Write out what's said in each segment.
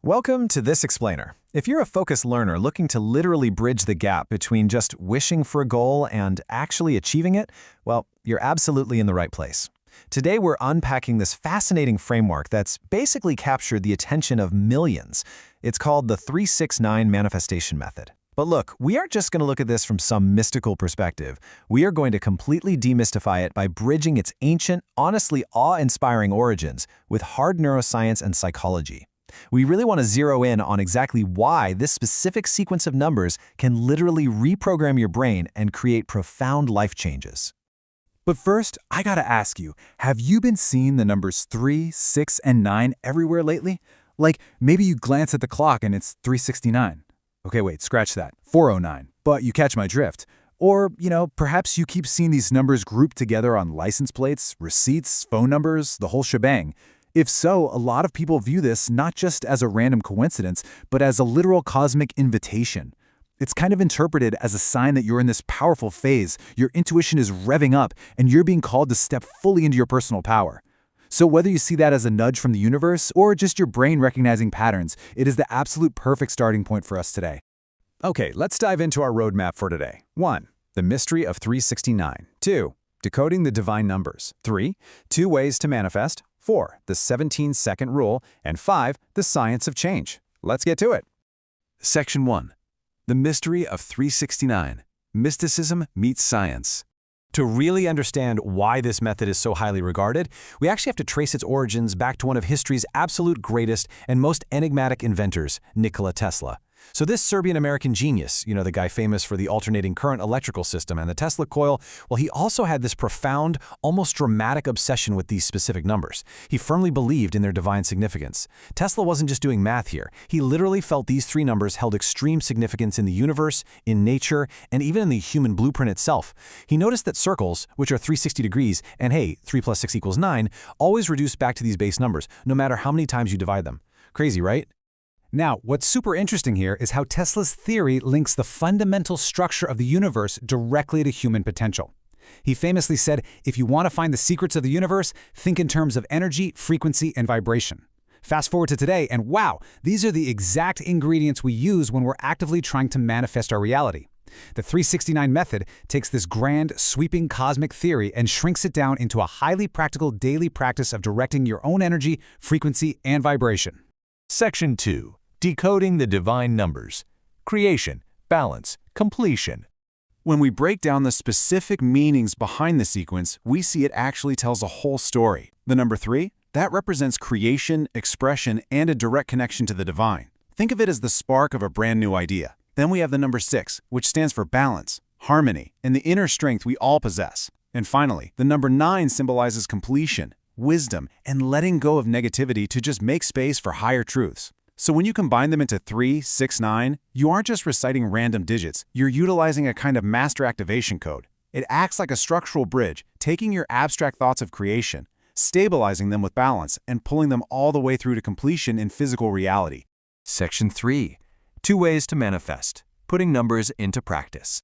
Welcome to This Explainer. If you're a focused learner looking to literally bridge the gap between just wishing for a goal and actually achieving it, well, you're absolutely in the right place. Today we're unpacking this fascinating framework that's basically captured the attention of millions. It's called the 369 Manifestation Method. But look, we aren't just going to look at this from some mystical perspective. We are going to completely demystify it by bridging its ancient, honestly awe-inspiring origins with hard neuroscience and psychology. We really want to zero in on exactly why this specific sequence of numbers can literally reprogram your brain and create profound life changes. But first, I gotta ask you, have you been seeing the numbers 3, 6, and 9 everywhere lately? Like, maybe you glance at the clock and it's 369. Okay, wait, scratch that. 409. But you catch my drift. Or, perhaps you keep seeing these numbers grouped together on license plates, receipts, phone numbers, the whole shebang. If so, a lot of people view this not just as a random coincidence, but as a literal cosmic invitation. It's kind of interpreted as a sign that you're in this powerful phase, your intuition is revving up, and you're being called to step fully into your personal power. So whether you see that as a nudge from the universe or just your brain recognizing patterns, it is the absolute perfect starting point for us today. Okay, let's dive into our roadmap for today. 1. The mystery of 369. 2. Decoding the divine numbers. 3. 2 ways to manifest. 4. The 17-second rule. And 5. The science of change. Let's get to it. Section 1. The mystery of 369. Mysticism meets science. To really understand why this method is so highly regarded, we actually have to trace its origins back to one of history's absolute greatest and most enigmatic inventors, Nikola Tesla. So this Serbian-American genius, the guy famous for the alternating current electrical system and the Tesla coil, well, he also had this profound, almost dramatic obsession with these specific numbers. He firmly believed in their divine significance. Tesla wasn't just doing math here. He literally felt these three numbers held extreme significance in the universe, in nature, and even in the human blueprint itself. He noticed that circles, which are 360 degrees, and hey, 3 plus 6 equals 9, always reduce back to these base numbers, no matter how many times you divide them. Crazy, right? Now, what's super interesting here is how Tesla's theory links the fundamental structure of the universe directly to human potential. He famously said, if you want to find the secrets of the universe, think in terms of energy, frequency, and vibration. Fast forward to today, and wow, these are the exact ingredients we use when we're actively trying to manifest our reality. The 369 method takes this grand, sweeping cosmic theory and shrinks it down into a highly practical daily practice of directing your own energy, frequency, and vibration. Section 2. Decoding the divine numbers. Creation, balance, completion. When we break down the specific meanings behind the sequence, we see it actually tells a whole story. The number 3, that represents creation, expression, and a direct connection to the divine. Think of it as the spark of a brand new idea. Then we have the number 6, which stands for balance, harmony, and the inner strength we all possess. And finally, the number 9 symbolizes completion, wisdom, and letting go of negativity to just make space for higher truths. So when you combine them into 3, 6, 9, you aren't just reciting random digits, you're utilizing a kind of master activation code. It acts like a structural bridge, taking your abstract thoughts of creation, stabilizing them with balance, and pulling them all the way through to completion in physical reality. Section 3. 2 ways to manifest. Putting numbers into practice.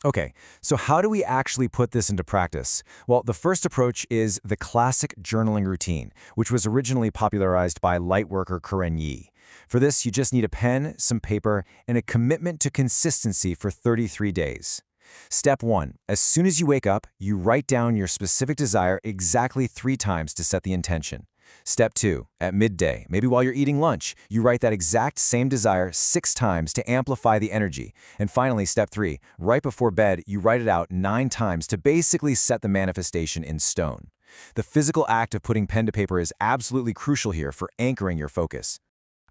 Okay, so how do we actually put this into practice? Well, the first approach is the classic journaling routine, which was originally popularized by lightworker Karen Yi. For this, you just need a pen, some paper, and a commitment to consistency for 33 days. Step 1. As soon as you wake up, you write down your specific desire exactly 3 times to set the intention. Step 2. At midday, maybe while you're eating lunch, you write that exact same desire 6 times to amplify the energy. And finally, Step 3. Right before bed, you write it out 9 times to basically set the manifestation in stone. The physical act of putting pen to paper is absolutely crucial here for anchoring your focus.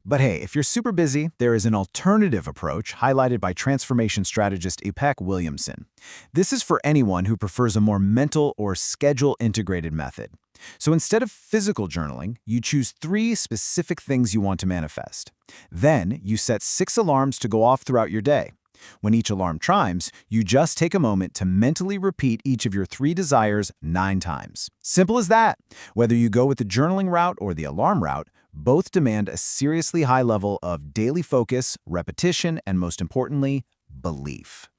But hey, if you're super busy, there is an alternative approach highlighted by transformation strategist Ipek Williamson. This is for anyone who prefers a more mental or schedule-integrated method. So instead of physical journaling, you choose 3 specific things you want to manifest. Then you set 6 alarms to go off throughout your day. When each alarm chimes, you just take a moment to mentally repeat each of your 3 desires 9 times. Simple as that. Whether you go with the journaling route or the alarm route, both demand a seriously high level of daily focus, repetition, and most importantly, belief.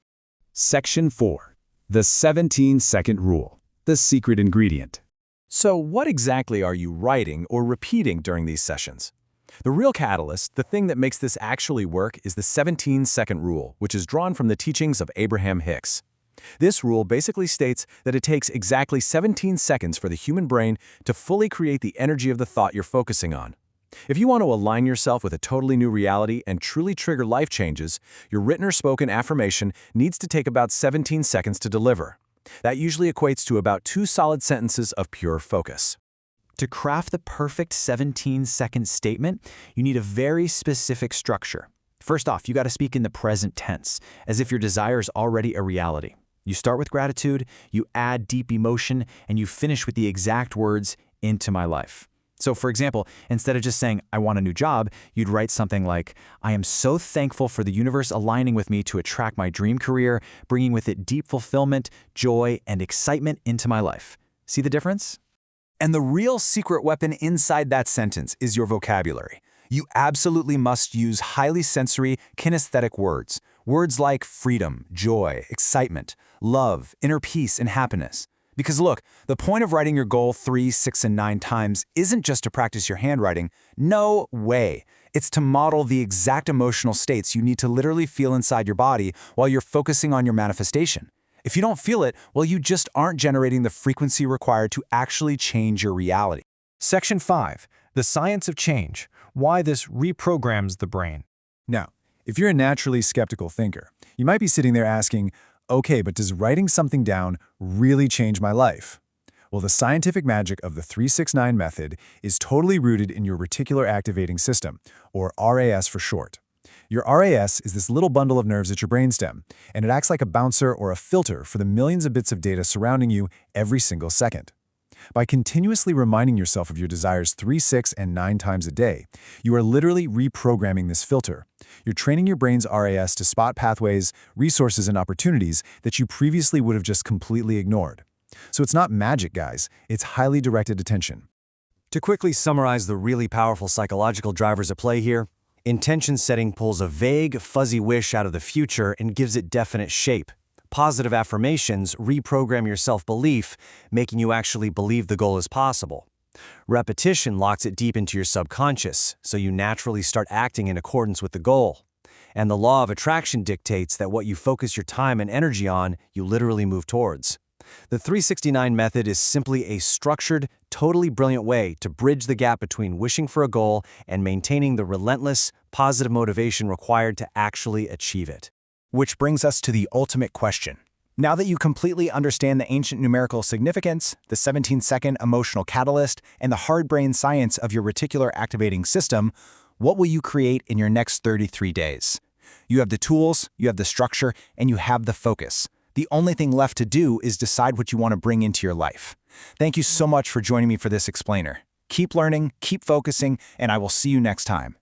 Section 4. The 17-second rule. The secret ingredient. So what exactly are you writing or repeating during these sessions? The real catalyst, the thing that makes this actually work, is the 17-second rule, which is drawn from the teachings of Abraham Hicks. This rule basically states that it takes exactly 17 seconds for the human brain to fully create the energy of the thought you're focusing on. If you want to align yourself with a totally new reality and truly trigger life changes, your written or spoken affirmation needs to take about 17 seconds to deliver. That usually equates to about 2 solid sentences of pure focus. To craft the perfect 17-second statement, you need a very specific structure. First off, you got to speak in the present tense, as if your desire is already a reality. You start with gratitude, you add deep emotion, and you finish with the exact words, "into my life." So for example, instead of just saying, "I want a new job," you'd write something like, "I am so thankful for the universe aligning with me to attract my dream career, bringing with it deep fulfillment, joy, and excitement into my life." See the difference? And the real secret weapon inside that sentence is your vocabulary. You absolutely must use highly sensory, kinesthetic words. Words like freedom, joy, excitement, love, inner peace, and happiness. Because look, the point of writing your goal 3, 6, and 9 times isn't just to practice your handwriting. No way. It's to model the exact emotional states you need to literally feel inside your body while you're focusing on your manifestation. If you don't feel it, well, you just aren't generating the frequency required to actually change your reality. Section 5. The Science of Change. Why this reprograms the brain. Now, if you're a naturally skeptical thinker, you might be sitting there asking, okay, but does writing something down really change my life? Well, the scientific magic of the 369 method is totally rooted in your reticular activating system, or RAS for short. Your RAS is this little bundle of nerves at your brainstem, and it acts like a bouncer or a filter for the millions of bits of data surrounding you every single second. By continuously reminding yourself of your desires 3, 6, and 9 times a day, you are literally reprogramming this filter. You're training your brain's RAS to spot pathways, resources, and opportunities that you previously would have just completely ignored. So it's not magic, guys. It's highly directed attention. To quickly summarize the really powerful psychological drivers at play here, intention setting pulls a vague, fuzzy wish out of the future and gives it definite shape. Positive affirmations reprogram your self-belief, making you actually believe the goal is possible. Repetition locks it deep into your subconscious, so you naturally start acting in accordance with the goal. And the law of attraction dictates that what you focus your time and energy on, you literally move towards. The 369 method is simply a structured, totally brilliant way to bridge the gap between wishing for a goal and maintaining the relentless, positive motivation required to actually achieve it. Which brings us to the ultimate question. Now that you completely understand the ancient numerical significance, the 17-second emotional catalyst, and the hard brain science of your reticular activating system, what will you create in your next 33 days? You have the tools, you have the structure, and you have the focus. The only thing left to do is decide what you want to bring into your life. Thank you so much for joining me for this explainer. Keep learning, keep focusing, and I will see you next time.